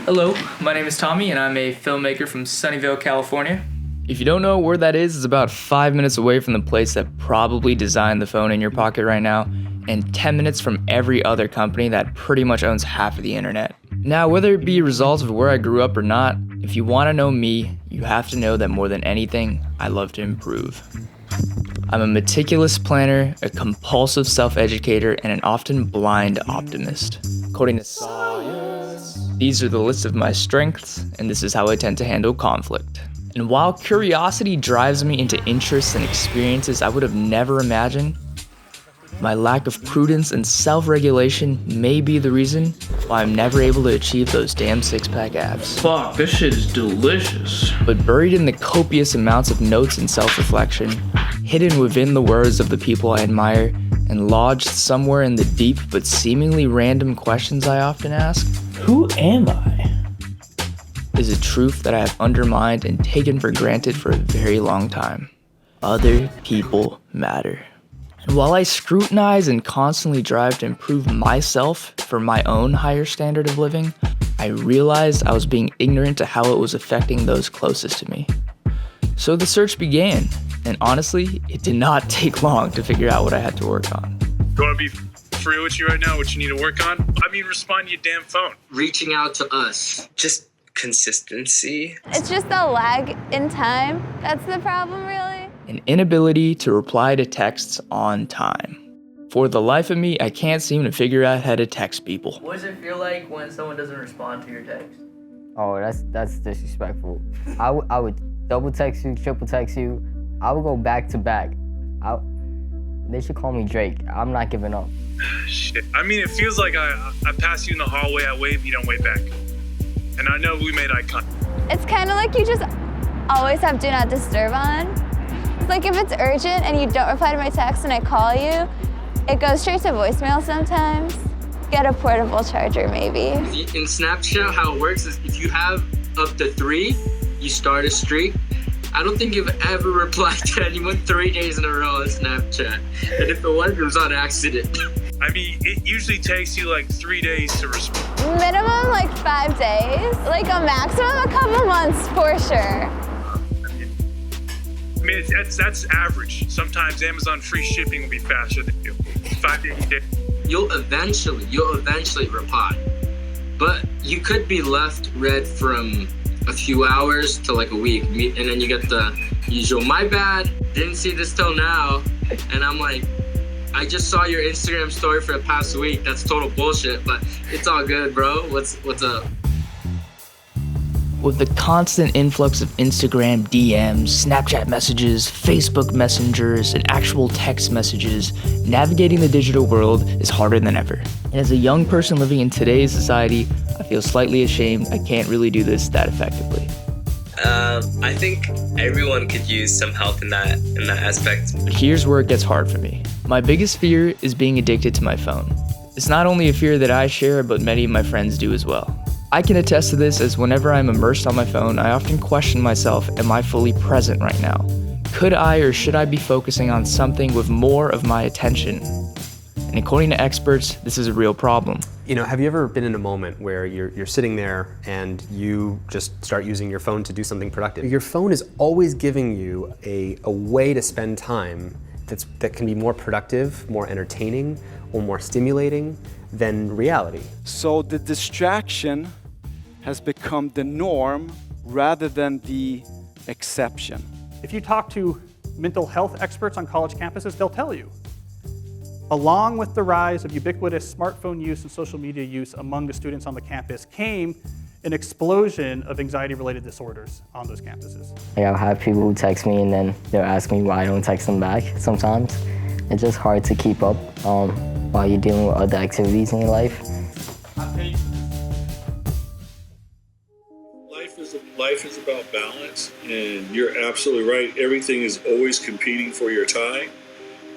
Hello, my name is Tommy and I'm a filmmaker from Sunnyvale, California. If you don't know where that is, it's about 5 minutes away from the place that probably designed the phone in your pocket right now, and 10 minutes from every other company that pretty much owns half of the internet. Now, whether it be a result of where I grew up or not, if you want to know me, you have to know that more than anything, I love to improve. I'm a meticulous planner, a compulsive self-educator, and an often blind optimist. According to science, these are the list of my strengths, and this is how I tend to handle conflict. And while curiosity drives me into interests and experiences I would have never imagined, my lack of prudence and self-regulation may be the reason why I'm never able to achieve those damn six-pack abs. Fuck, this shit is delicious. But buried in the copious amounts of notes and self-reflection, hidden within the words of the people I admire, and lodged somewhere in the deep but seemingly random questions I often ask, Who am I? is a truth that I have undermined and taken for granted for a very long time. Other people matter. And while I scrutinize and constantly drive to improve myself for my own higher standard of living, I realized I was being ignorant to how it was affecting those closest to me. So the search began, and honestly, it did not take long to figure out what I had to work on. Do I want to be free with you right now, what you need to work on? I mean, respond to your damn phone. Reaching out to us. Just consistency. It's just a lag in time. That's the problem, really. An inability to reply to texts on time. For the life of me, I can't seem to figure out how to text people. What does it feel like when someone doesn't respond to your text? Oh, that's disrespectful. I would double text you, triple text you. I would go back to back. They should call me Drake. I'm not giving up. Shit. I mean, it feels like I pass you in the hallway, I wave, you don't wave back. And I know we made eye contact. It's kind of like you just always have Do Not Disturb on. It's like if it's urgent and you don't reply to my text and I call you, it goes straight to voicemail sometimes. Get a portable charger, maybe. In Snapchat, how it works is if you have up to 3, you start a streak. I don't think you've ever replied to anyone 3 days in a row on Snapchat. And if it was on accident. I mean, it usually takes you like 3 days to respond. Minimum like 5 days, like a maximum a couple months for sure. I mean, that's average. Sometimes Amazon free shipping will be faster than you. 5 days. You'll eventually reply. But you could be left read from a few hours to like a week. And then you get the usual, my bad, didn't see this till now. And I'm like, I just saw your Instagram story for the past week. That's total bullshit, but it's all good, bro. What's up? With the constant influx of Instagram DMs, Snapchat messages, Facebook messengers, and actual text messages, navigating the digital world is harder than ever. And as a young person living in today's society, I feel slightly ashamed I can't really do this that effectively. I think everyone could use some help in that aspect. But here's where it gets hard for me. My biggest fear is being addicted to my phone. It's not only a fear that I share, but many of my friends do as well. I can attest to this as whenever I'm immersed on my phone, I often question myself, am I fully present right now? Could I or should I be focusing on something with more of my attention? And according to experts, this is a real problem. You know, have you ever been in a moment where you're sitting there and you just start using your phone to do something productive? Your phone is always giving you a way to spend time that can be more productive, more entertaining, or more stimulating than reality. So the distraction has become the norm rather than the exception. If you talk to mental health experts on college campuses, they'll tell you, along with the rise of ubiquitous smartphone use and social media use among the students on the campus came an explosion of anxiety-related disorders on those campuses. I'll have people who text me and then they'll ask me why I don't text them back sometimes. It's just hard to keep up while you're dealing with other activities in your life. Life is about balance, and you're absolutely right. Everything is always competing for your time.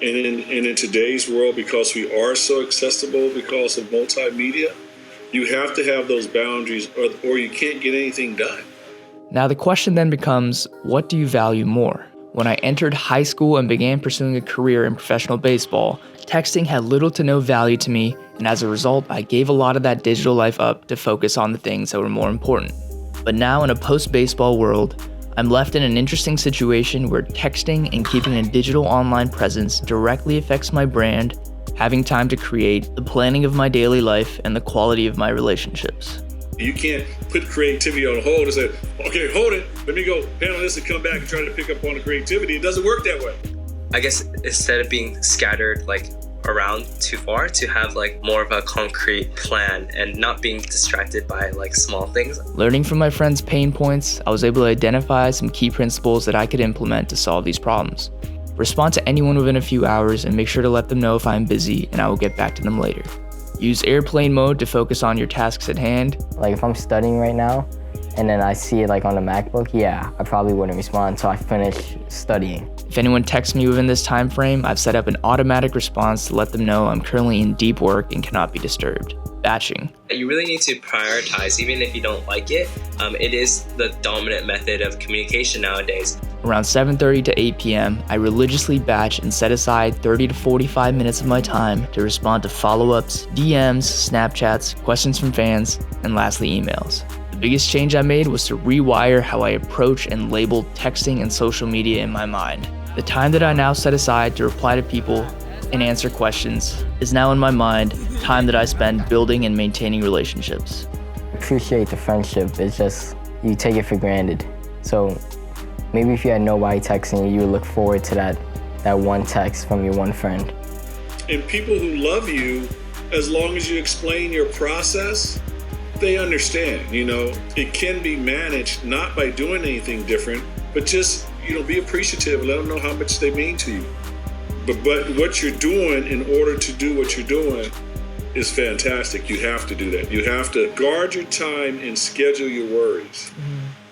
And in today's world, because we are so accessible because of multimedia, you have to have those boundaries or you can't get anything done. Now the question then becomes, what do you value more? When I entered high school and began pursuing a career in professional baseball, texting had little to no value to me, and as a result, I gave a lot of that digital life up to focus on the things that were more important. But now in a post-baseball world, I'm left in an interesting situation where texting and keeping a digital online presence directly affects my brand, having time to create, the planning of my daily life, and the quality of my relationships. You can't put creativity on hold and say, okay, hold it, let me go handle this and come back and try to pick up on the creativity. It doesn't work that way. I guess instead of being scattered like around too far, to have like more of a concrete plan and not being distracted by like small things. Learning from my friends' pain points, I was able to identify some key principles that I could implement to solve these problems. Respond to anyone within a few hours and make sure to let them know if I'm busy and I will get back to them later. Use airplane mode to focus on your tasks at hand. Like if I'm studying right now and then I see it like on the MacBook, yeah, I probably wouldn't respond until I finish studying. If anyone texts me within this time frame, I've set up an automatic response to let them know I'm currently in deep work and cannot be disturbed. Batching. You really need to prioritize, even if you don't like it. It is the dominant method of communication nowadays. Around 7:30 to 8 p.m., I religiously batch and set aside 30 to 45 minutes of my time to respond to follow-ups, DMs, Snapchats, questions from fans, and lastly, emails. The biggest change I made was to rewire how I approach and label texting and social media in my mind. The time that I now set aside to reply to people and answer questions is now in my mind time that I spend building and maintaining relationships. Appreciate the friendship. It's just, you take it for granted. So maybe if you had nobody texting you would look forward to that one text from your one friend. And people who love you, as long as you explain your process, they understand. It can be managed not by doing anything different, but just, be appreciative, let them know how much they mean to you. But what you're doing in order to do what you're doing is fantastic. You have to do that. You have to guard your time and schedule your worries.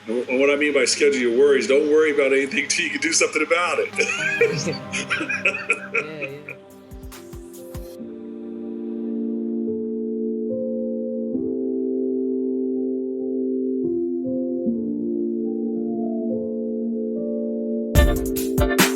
Mm-hmm. And what I mean by schedule your worries, don't worry about anything till you can do something about it. Yeah.